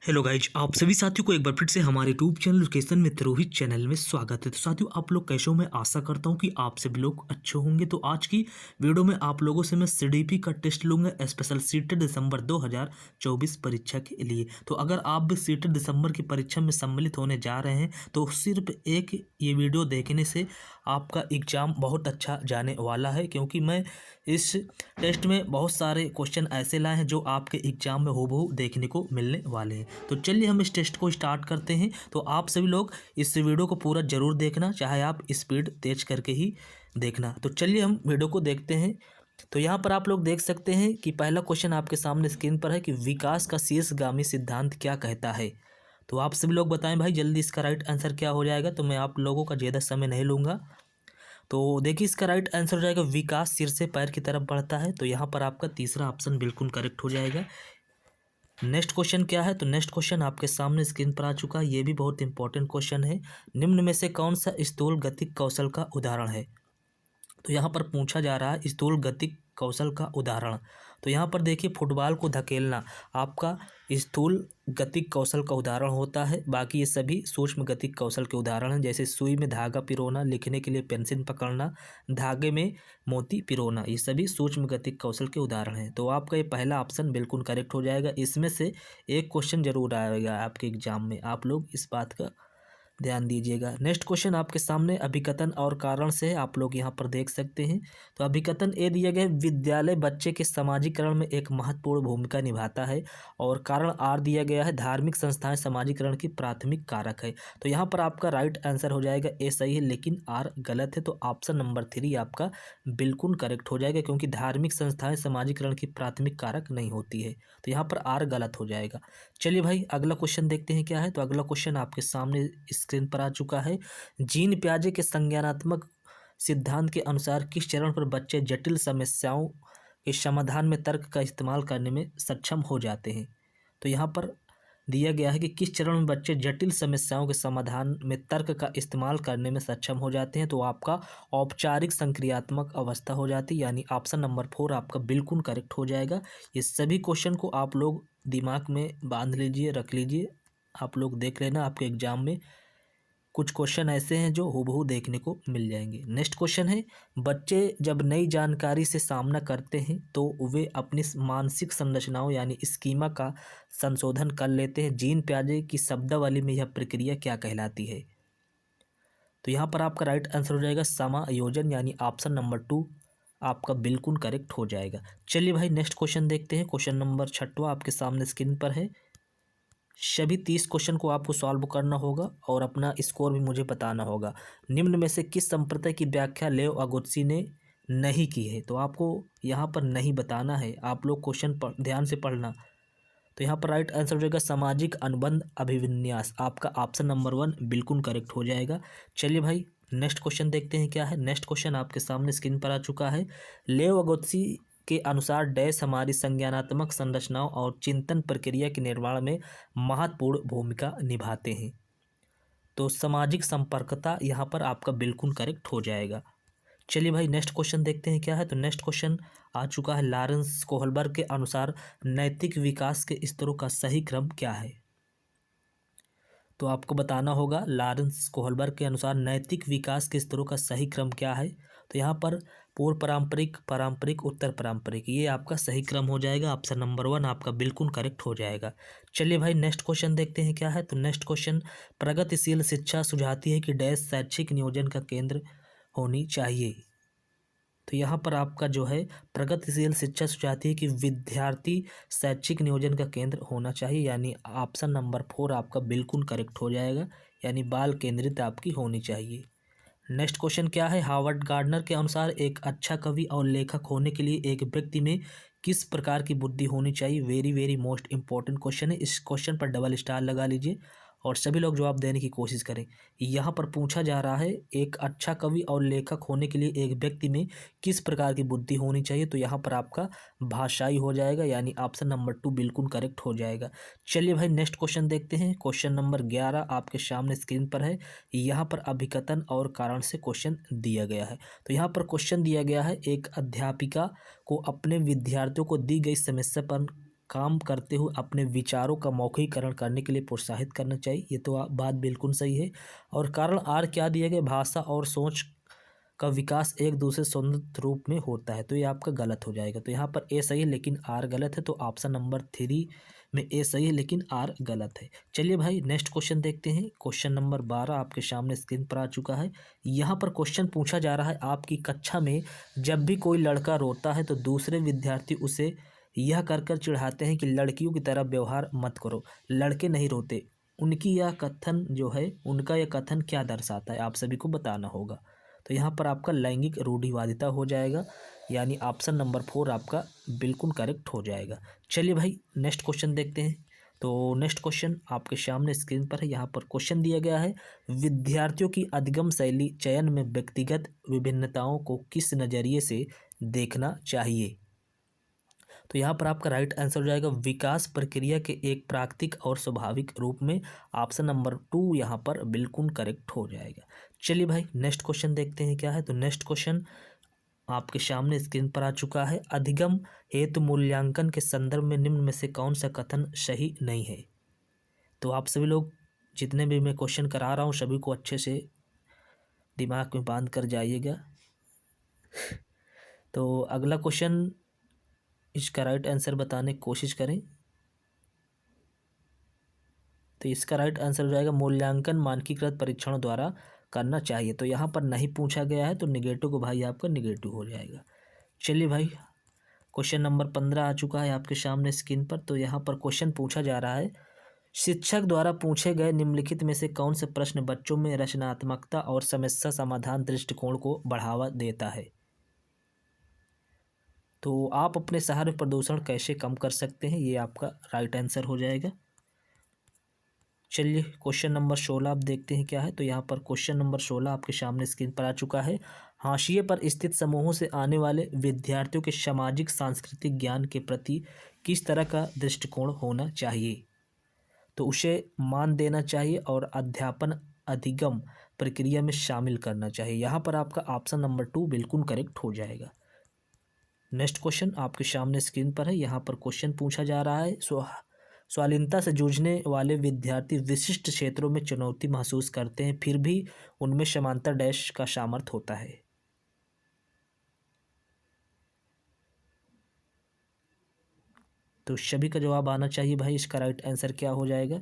Hello guys, आप सभी साथियों को एक बार फिर से हमारे यूट्यूब चैनल लोकेशन में रोहित चैनल में स्वागत है। तो साथियों, आप लोग कैसे हो? मैं आशा करता हूं कि आप सभी लोग अच्छे होंगे। तो आज की वीडियो में आप लोगों से मैं सीडीपी का टेस्ट लूंगा, स्पेशल सीटेड दिसंबर 2024 परीक्षा के लिए। तो अगर आप भी सीटेड दिसंबर की परीक्षा में सम्मिलित होने जा रहे हैं तो सिर्फ एक ये वीडियो देखने से आपका एग्जाम बहुत अच्छा जाने वाला है, क्योंकि मैं इस टेस्ट में बहुत सारे क्वेश्चन ऐसे लाए हैं जो आपके एग्जाम में हूबहू देखने को मिलने वाले हैं। तो चलिए हम इस टेस्ट को स्टार्ट करते हैं। तो आप सभी लोग इस वीडियो को पूरा जरूर देखना, चाहे आप स्पीड तेज करके ही देखना। तो चलिए हम वीडियो को देखते हैं। तो यहाँ पर आप लोग देख सकते हैं कि पहला क्वेश्चन आपके सामने स्क्रीन पर है कि विकास का शीर्षगामी सिद्धांत क्या कहता है। तो आप सभी लोग बताएं भाई जल्दी इसका राइट आंसर क्या हो जाएगा। तो मैं आप लोगों का ज़्यादा समय नहीं लूँगा। तो देखिए इसका राइट आंसर हो जाएगा विकास सिर से पैर की तरफ बढ़ता है। तो यहाँ पर आपका तीसरा ऑप्शन बिल्कुल करेक्ट हो जाएगा। नेक्स्ट क्वेश्चन क्या है? तो नेक्स्ट क्वेश्चन आपके सामने स्क्रीन पर आ चुका है। ये भी बहुत इंपॉर्टेंट क्वेश्चन है। निम्न में से कौन सा स्थूल गतिक कौशल का उदाहरण है? तो यहाँ पर पूछा जा रहा है स्थूल गतिक कौशल का उदाहरण। तो यहाँ पर देखिए फुटबॉल को धकेलना आपका स्थूल गतिक कौशल का उदाहरण होता है। बाकी ये सभी सूक्ष्म गतिक कौशल के उदाहरण हैं, जैसे सुई में धागा पिरोना, लिखने के लिए पेंसिल पकड़ना, धागे में मोती पिरोना, ये सभी सूक्ष्म गतिक कौशल के उदाहरण हैं। तो आपका ये पहला ऑप्शन बिल्कुल करेक्ट हो जाएगा। इसमें से एक क्वेश्चन जरूर आएगा आपके एग्जाम में, आप लोग इस बात का ध्यान दीजिएगा। नेक्स्ट क्वेश्चन आपके सामने अभिकथन और कारण से है, आप लोग यहाँ पर देख सकते हैं। तो अभिकथन ए दिया गया है, विद्यालय बच्चे के समाजीकरण में एक महत्वपूर्ण भूमिका निभाता है। और कारण आर दिया गया है, धार्मिक संस्थाएं समाजीकरण की प्राथमिक कारक है। तो यहाँ पर आपका राइट आंसर हो जाएगा ए सही है, लेकिन आर गलत है। तो ऑप्शन नंबर 3 आपका बिल्कुल करेक्ट हो जाएगा, क्योंकि धार्मिक संस्थाएं समाजीकरण की प्राथमिक कारक नहीं होती है। तो यहाँ पर आर गलत हो जाएगा। चलिए भाई अगला क्वेश्चन देखते हैं क्या है। तो अगला क्वेश्चन आपके सामने स्क्रीन पर आ चुका है। जीन पियाजे के संज्ञानात्मक सिद्धांत के अनुसार किस चरण पर बच्चे जटिल समस्याओं के समाधान में तर्क का इस्तेमाल करने में सक्षम हो जाते हैं? तो यहाँ पर दिया गया है कि किस चरण में बच्चे जटिल समस्याओं के समाधान में तर्क का इस्तेमाल करने में सक्षम हो जाते हैं। तो आपका औपचारिक संक्रियात्मक अवस्था हो जाती है, यानी ऑप्शन नंबर 4 आपका बिल्कुल करेक्ट हो जाएगा। ये सभी क्वेश्चन को आप लोग दिमाग में बांध लीजिए, रख लीजिए, आप लोग देख लेना। आपके एग्जाम में कुछ क्वेश्चन ऐसे हैं जो हूबहू देखने को मिल जाएंगे। नेक्स्ट क्वेश्चन है, बच्चे जब नई जानकारी से सामना करते हैं तो वे अपनी मानसिक संरचनाओं यानी स्कीमा का संशोधन कर लेते हैं। जीन पियाजे की शब्दावली में यह प्रक्रिया क्या कहलाती है? तो यहाँ पर आपका राइट आंसर हो जाएगा समायोजन, यानी ऑप्शन नंबर 2 आपका बिल्कुल करेक्ट हो जाएगा। चलिए भाई नेक्स्ट क्वेश्चन देखते हैं। क्वेश्चन नंबर 6 आपके सामने स्क्रीन पर है। सभी 30 क्वेश्चन को आपको सॉल्व करना होगा और अपना स्कोर भी मुझे बताना होगा। निम्न में से किस संप्रदाय की व्याख्या लेव अगोत्सी ने नहीं की है? तो आपको यहाँ पर नहीं बताना है, आप लोग क्वेश्चन ध्यान से पढ़ना। तो यहाँ पर राइट आंसर हो जाएगा सामाजिक अनुबंध अभिविन्यास, आपका ऑप्शन नंबर 1 बिल्कुल करेक्ट हो जाएगा। चलिए भाई नेक्स्ट क्वेश्चन देखते हैं क्या है। नेक्स्ट क्वेश्चन आपके सामने स्क्रीन पर आ चुका है। लेव अगोत्सी के अनुसार डैश हमारी संज्ञानात्मक संरचनाओं और चिंतन प्रक्रिया के निर्माण में महत्वपूर्ण भूमिका निभाते हैं। तो सामाजिक संपर्कता यहाँ पर आपका बिल्कुल करेक्ट हो जाएगा। चलिए भाई नेक्स्ट क्वेश्चन देखते हैं क्या है। तो नेक्स्ट क्वेश्चन आ चुका है, लॉरेंस कोहलबर्ग के अनुसार नैतिक विकास के स्तरों का सही क्रम क्या है? तो आपको बताना होगा लॉरेंस कोहलबर्ग के अनुसार नैतिक विकास के स्तरों का सही क्रम क्या है। तो यहाँ पर पूर्व पारंपरिक, पारंपरिक, उत्तर पारंपरिक, ये आपका सही क्रम हो जाएगा। ऑप्शन नंबर 1 आपका बिल्कुल करेक्ट हो जाएगा। चलिए भाई नेक्स्ट क्वेश्चन देखते हैं क्या है। तो नेक्स्ट क्वेश्चन, प्रगतिशील शिक्षा सुझाती है कि डैश शैक्षिक नियोजन का केंद्र होनी चाहिए। तो यहाँ पर आपका जो है प्रगतिशील शिक्षा सुझाती है कि विद्यार्थी शैक्षिक नियोजन का केंद्र होना चाहिए, यानी ऑप्शन नंबर 4 आपका बिल्कुल करेक्ट हो जाएगा, यानी बाल केंद्रित आपकी होनी चाहिए। नेक्स्ट क्वेश्चन क्या है, हार्वर्ड गार्डनर के अनुसार एक अच्छा कवि और लेखक होने के लिए एक व्यक्ति में किस प्रकार की बुद्धि होनी चाहिए? Very very most important question है। इस क्वेश्चन पर डबल स्टार लगा लीजिए और सभी लोग जवाब देने की कोशिश करें। यहाँ पर पूछा जा रहा है एक अच्छा कवि और लेखक होने के लिए एक व्यक्ति में किस प्रकार की बुद्धि होनी चाहिए? तो यहाँ पर आपका भाषाई हो जाएगा, यानी ऑप्शन नंबर 2 बिल्कुल करेक्ट हो जाएगा। चलिए भाई नेक्स्ट क्वेश्चन देखते हैं। क्वेश्चन नंबर 11 आपके सामने स्क्रीन पर है। यहाँ पर अभिकथन और कारण से क्वेश्चन दिया गया है। तो यहाँ पर क्वेश्चन दिया गया है, एक अध्यापिका को अपने विद्यार्थियों को दी गई समस्या पर काम करते हुए अपने विचारों का मौखिकरण करने के लिए प्रोत्साहित करना चाहिए। ये तो बात बिल्कुल सही है। और कारण आर क्या दिया गया, भाषा और सोच का विकास एक दूसरे स्वतंत्र रूप में होता है, तो ये आपका गलत हो जाएगा। तो यहाँ पर ए सही है लेकिन आर गलत है, तो ऑप्शन नंबर 3 में ए सही है लेकिन आर गलत है। चलिए भाई नेक्स्ट क्वेश्चन देखते हैं। क्वेश्चन नंबर 12 आपके सामने स्क्रीन पर आ चुका है। यहाँ पर क्वेश्चन पूछा जा रहा है, आपकी कक्षा में जब भी कोई लड़का रोता है तो दूसरे विद्यार्थी उसे यह कर चिढ़ाते हैं कि लड़कियों की तरह व्यवहार मत करो, लड़के नहीं रोते। उनकी यह कथन जो है, उनका यह कथन क्या दर्शाता है, आप सभी को बताना होगा। तो यहाँ पर आपका लैंगिक रूढ़िवादिता हो जाएगा, यानी ऑप्शन नंबर 4 आपका बिल्कुल करेक्ट हो जाएगा। चलिए भाई नेक्स्ट क्वेश्चन देखते हैं। तो नेक्स्ट क्वेश्चन आपके सामने स्क्रीन पर है। यहाँ पर क्वेश्चन दिया गया है, विद्यार्थियों की अधिगम शैली चयन में व्यक्तिगत विभिन्नताओं को किस नज़रिए से देखना चाहिए। तो यहाँ पर आपका राइट आंसर हो जाएगा विकास प्रक्रिया के एक प्राकृतिक और स्वाभाविक रूप में। ऑप्शन नंबर 2 यहाँ पर बिल्कुल करेक्ट हो जाएगा। चलिए भाई नेक्स्ट क्वेश्चन देखते हैं क्या है। तो नेक्स्ट क्वेश्चन आपके सामने स्क्रीन पर आ चुका है, अधिगम हेतु मूल्यांकन के संदर्भ में निम्न में से कौन सा कथन सही नहीं है। तो आप सभी लोग जितने भी मैं क्वेश्चन करा रहा हूँ सभी को अच्छे से दिमाग में बांध कर जाइएगा। तो अगला क्वेश्चन, इसका राइट आंसर बताने की कोशिश करें। तो इसका राइट आंसर हो जाएगा मूल्यांकन मानकीकृत परीक्षणों द्वारा करना चाहिए। तो यहाँ पर नहीं पूछा गया है, तो निगेटिव को भाई आपका निगेटिव हो जाएगा। चलिए भाई क्वेश्चन नंबर 15 आ चुका है आपके सामने स्क्रीन पर। तो यहाँ पर क्वेश्चन पूछा जा रहा है, शिक्षक द्वारा पूछे गए निम्नलिखित में से कौन से प्रश्न बच्चों में रचनात्मकता और समस्या समाधान दृष्टिकोण को बढ़ावा देता है। तो आप अपने शहर में प्रदूषण कैसे कम कर सकते हैं, ये आपका राइट आंसर हो जाएगा। चलिए क्वेश्चन नंबर 16 आप देखते हैं क्या है। तो यहाँ पर क्वेश्चन नंबर 16 आपके सामने स्क्रीन पर आ चुका है, हाशिए पर स्थित समूहों से आने वाले विद्यार्थियों के सामाजिक सांस्कृतिक ज्ञान के प्रति किस तरह का दृष्टिकोण होना चाहिए। तो उसे मान देना चाहिए और अध्यापन अधिगम प्रक्रिया में शामिल करना चाहिए। यहाँ पर आपका ऑप्शन नंबर 2 बिल्कुल करेक्ट हो जाएगा। नेक्स्ट क्वेश्चन आपके सामने स्क्रीन पर है। यहाँ पर क्वेश्चन पूछा जा रहा है, स्वाधीनता से जूझने वाले विद्यार्थी विशिष्ट क्षेत्रों में चुनौती महसूस करते हैं, फिर भी उनमें समांतर डैश का सामर्थ्य होता है। तो सभी का जवाब आना चाहिए भाई, इसका राइट आंसर क्या हो जाएगा।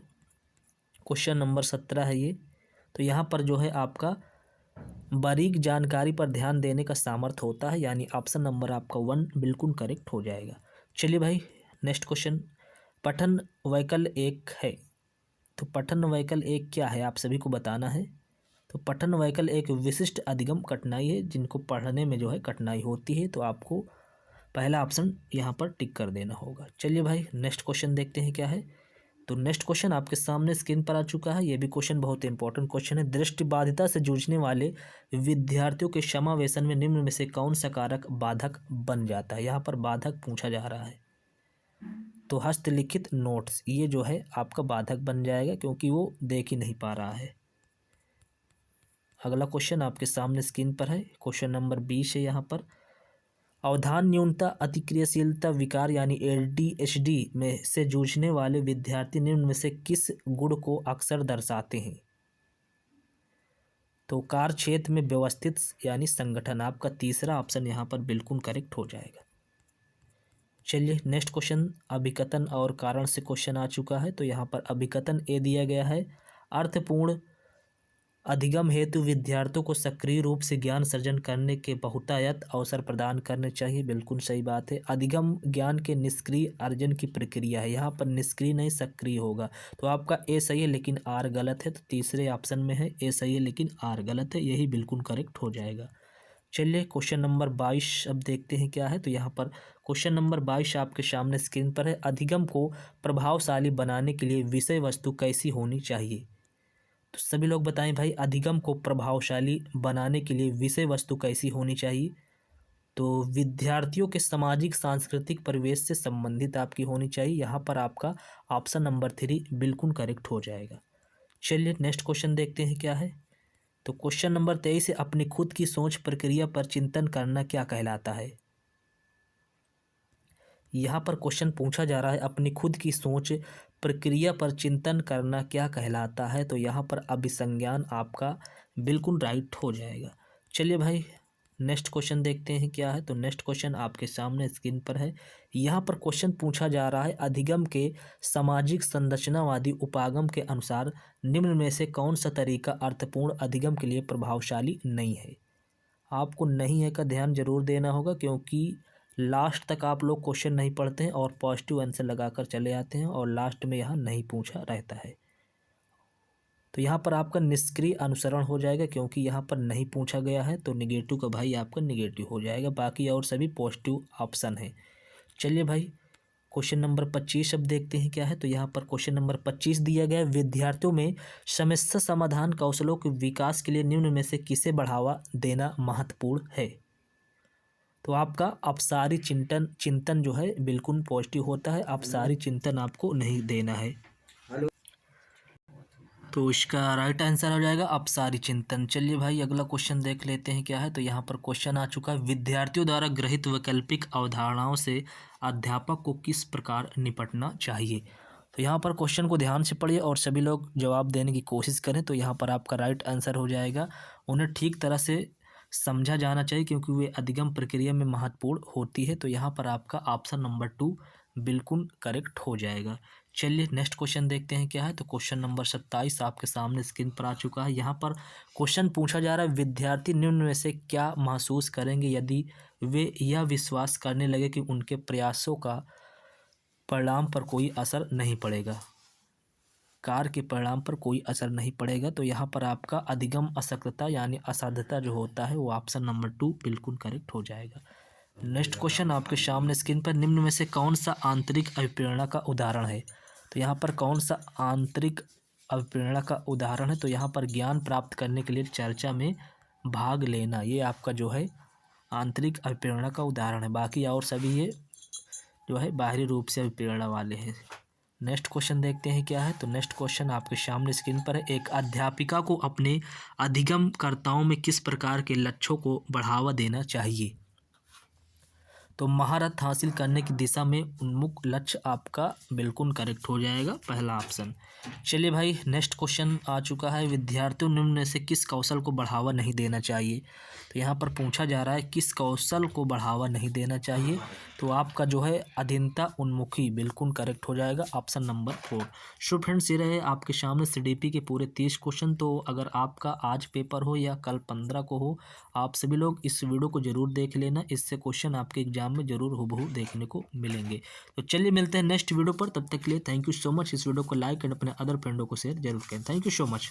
क्वेश्चन नंबर 17 है ये। तो यहाँ पर जो है आपका बारीक जानकारी पर ध्यान देने का सामर्थ्य होता है, यानी ऑप्शन नंबर आपका 1 बिल्कुल करेक्ट हो जाएगा। चलिए भाई नेक्स्ट क्वेश्चन, पठन वैकल्य 1 है। तो पठन वैकल्य 1 क्या है, आप सभी को बताना है। तो पठन वैकल्य एक विशिष्ट अधिगम कठिनाई है, जिनको पढ़ने में जो है कठिनाई होती है। तो आपको पहला ऑप्शन यहाँ पर टिक कर देना होगा। चलिए भाई नेक्स्ट क्वेश्चन देखते हैं क्या है। तो नेक्स्ट क्वेश्चन आपके सामने स्क्रीन पर आ चुका है। ये भी क्वेश्चन बहुत इंपॉर्टेंट क्वेश्चन है, दृष्टिबाधिता से जूझने वाले विद्यार्थियों के समावेशन में निम्न में से कौन सा कारक बाधक बन जाता है। यहाँ पर बाधक पूछा जा रहा है। तो हस्तलिखित नोट्स ये जो है आपका बाधक बन जाएगा, क्योंकि वो देख ही नहीं पा रहा है। अगला क्वेश्चन आपके सामने स्क्रीन पर है, क्वेश्चन नंबर 20 है। यहाँ पर अवधान न्यूनता अतिक्रियाशीलता विकार यानी ADHD में से जूझने वाले विद्यार्थी निम्न में से किस गुण को अक्सर दर्शाते हैं। तो कार्य क्षेत्र में व्यवस्थित यानी संगठन, आपका तीसरा ऑप्शन यहाँ पर बिल्कुल करेक्ट हो जाएगा। चलिए नेक्स्ट क्वेश्चन, अभिकथन और कारण से क्वेश्चन आ चुका है। तो यहाँ पर अभिकथन ए दिया गया है, अर्थपूर्ण अधिगम हेतु विद्यार्थियों को सक्रिय रूप से ज्ञान सर्जन करने के बहुतायत अवसर प्रदान करने चाहिए। बिल्कुल सही बात है। अधिगम ज्ञान के निष्क्रिय अर्जन की प्रक्रिया है, यहाँ पर निष्क्रिय नहीं सक्रिय होगा। तो आपका ए सही है लेकिन आर गलत है। तो तीसरे ऑप्शन में है ए सही है लेकिन आर गलत है, यही बिल्कुल करेक्ट हो जाएगा। चलिए क्वेश्चन नंबर 22 अब देखते हैं क्या है। तो यहाँ पर क्वेश्चन नंबर 22 आपके सामने स्क्रीन पर है, अधिगम को प्रभावशाली बनाने के लिए विषय वस्तु कैसी होनी चाहिए। तो सभी लोग बताएं भाई, अधिगम को प्रभावशाली बनाने के लिए विषय वस्तु कैसी होनी चाहिए। तो विद्यार्थियों के सामाजिक सांस्कृतिक परिवेश से संबंधित आपकी होनी चाहिए। यहाँ पर आपका ऑप्शन नंबर 3 बिल्कुल करेक्ट हो जाएगा। चलिए नेक्स्ट क्वेश्चन देखते हैं क्या है। तो क्वेश्चन नंबर 23 है, अपनी खुद की सोच प्रक्रिया पर चिंतन करना क्या कहलाता है। यहाँ पर क्वेश्चन पूछा जा रहा है अपनी खुद की सोच प्रक्रिया पर चिंतन करना क्या कहलाता है। तो यहाँ पर अभिसंज्ञान आपका बिल्कुल राइट हो जाएगा। चलिए भाई नेक्स्ट क्वेश्चन देखते हैं क्या है। तो नेक्स्ट क्वेश्चन आपके सामने स्क्रीन पर है। यहाँ पर क्वेश्चन पूछा जा रहा है अधिगम के सामाजिक संरचनावादी उपागम के अनुसार निम्न में से कौन सा तरीका अर्थपूर्ण अधिगम के लिए प्रभावशाली नहीं है। आपको नहीं है का ध्यान जरूर देना होगा, क्योंकि लास्ट तक आप लोग क्वेश्चन नहीं पढ़ते हैं और पॉजिटिव आंसर लगाकर चले आते हैं और लास्ट में यहाँ नहीं पूछा रहता है। तो यहाँ पर आपका निष्क्रिय अनुसरण हो जाएगा, क्योंकि यहाँ पर नहीं पूछा गया है तो निगेटिव का भाई आपका निगेटिव हो जाएगा, बाकी और सभी पॉजिटिव ऑप्शन है। चलिए भाई क्वेश्चन नंबर 25 अब देखते हैं क्या है। तो यहाँ पर क्वेश्चन नंबर 25 दिया गया है विद्यार्थियों में समस्या समाधान कौशलों के विकास के लिए निम्न में से किसे बढ़ावा देना महत्वपूर्ण है। तो आपका अपसारी चिंतन जो है बिल्कुल पॉजिटिव होता है, अपसारी चिंतन आपको नहीं देना है। तो इसका राइट आंसर हो जाएगा अपसारी चिंतन। चलिए भाई अगला क्वेश्चन देख लेते हैं क्या है। तो यहाँ पर क्वेश्चन आ चुका है विद्यार्थियों द्वारा गृहीत वैकल्पिक अवधारणाओं से अध्यापक को किस प्रकार निपटना चाहिए। तो यहाँ पर क्वेश्चन को ध्यान से पढ़िए और सभी लोग जवाब देने की कोशिश करें। तो यहाँ पर आपका राइट आंसर हो जाएगा उन्हें ठीक तरह से समझा जाना चाहिए, क्योंकि वे अधिगम प्रक्रिया में महत्वपूर्ण होती है। तो यहाँ पर आपका ऑप्शन नंबर 2 बिल्कुल करेक्ट हो जाएगा। चलिए नेक्स्ट क्वेश्चन देखते हैं क्या है। तो क्वेश्चन नंबर 27 आपके सामने स्क्रीन पर आ चुका है। यहाँ पर क्वेश्चन पूछा जा रहा है विद्यार्थी निम्न में से क्या महसूस करेंगे यदि वे यह विश्वास करने लगे कि उनके प्रयासों का परिणाम पर कोई असर नहीं पड़ेगा, कार्य के परिणाम पर कोई असर नहीं पड़ेगा। तो यहाँ पर आपका अधिगम अशक्तता यानी असाध्यता जो होता है वो ऑप्शन नंबर 2 बिल्कुल करेक्ट हो जाएगा। नेक्स्ट क्वेश्चन आपके सामने स्क्रीन पर निम्न में से कौन सा आंतरिक अभिप्रेरणा का उदाहरण है। तो यहाँ पर कौन सा आंतरिक अभिप्रेरणा का उदाहरण है। तो यहाँ पर ज्ञान प्राप्त करने के लिए चर्चा में भाग लेना, ये आपका जो है आंतरिक अभिप्रेरणा का उदाहरण है। बाकी और सभी ये जो है बाहरी रूप से अभिप्रेरणा वाले हैं। नेक्स्ट क्वेश्चन देखते हैं क्या है। तो नेक्स्ट क्वेश्चन आपके सामने स्क्रीन पर है एक अध्यापिका को अपने अधिगमकर्ताओं में किस प्रकार के लक्ष्यों को बढ़ावा देना चाहिए। तो महारत हासिल करने की दिशा में उन्मुख लक्ष्य आपका बिल्कुल करेक्ट हो जाएगा, पहला ऑप्शन। चलिए भाई नेक्स्ट क्वेश्चन आ चुका है विद्यार्थियों निम्न में से किस कौशल को बढ़ावा नहीं देना चाहिए। तो यहाँ पर पूछा जा रहा है किस कौशल को बढ़ावा नहीं देना चाहिए। तो आपका जो है अधीनता उन्मुखी बिल्कुल करेक्ट हो जाएगा, ऑप्शन नंबर 4। सो फ्रेंड्स ये रहे आपके सामने सीडीपी के पूरे 30 क्वेश्चन। तो अगर आपका आज पेपर हो या कल 15 को हो, आप सभी लोग इस वीडियो को ज़रूर देख लेना, इससे क्वेश्चन आपके एग्जाम में ज़रूर हूबहू देखने को मिलेंगे। तो चलिए मिलते हैं नेक्स्ट वीडियो पर, तब तक के लिए थैंक यू सो मच। इस वीडियो को लाइक एंड अपने अदर फ्रेंडों को शेयर जरूर करें। Thank you so much.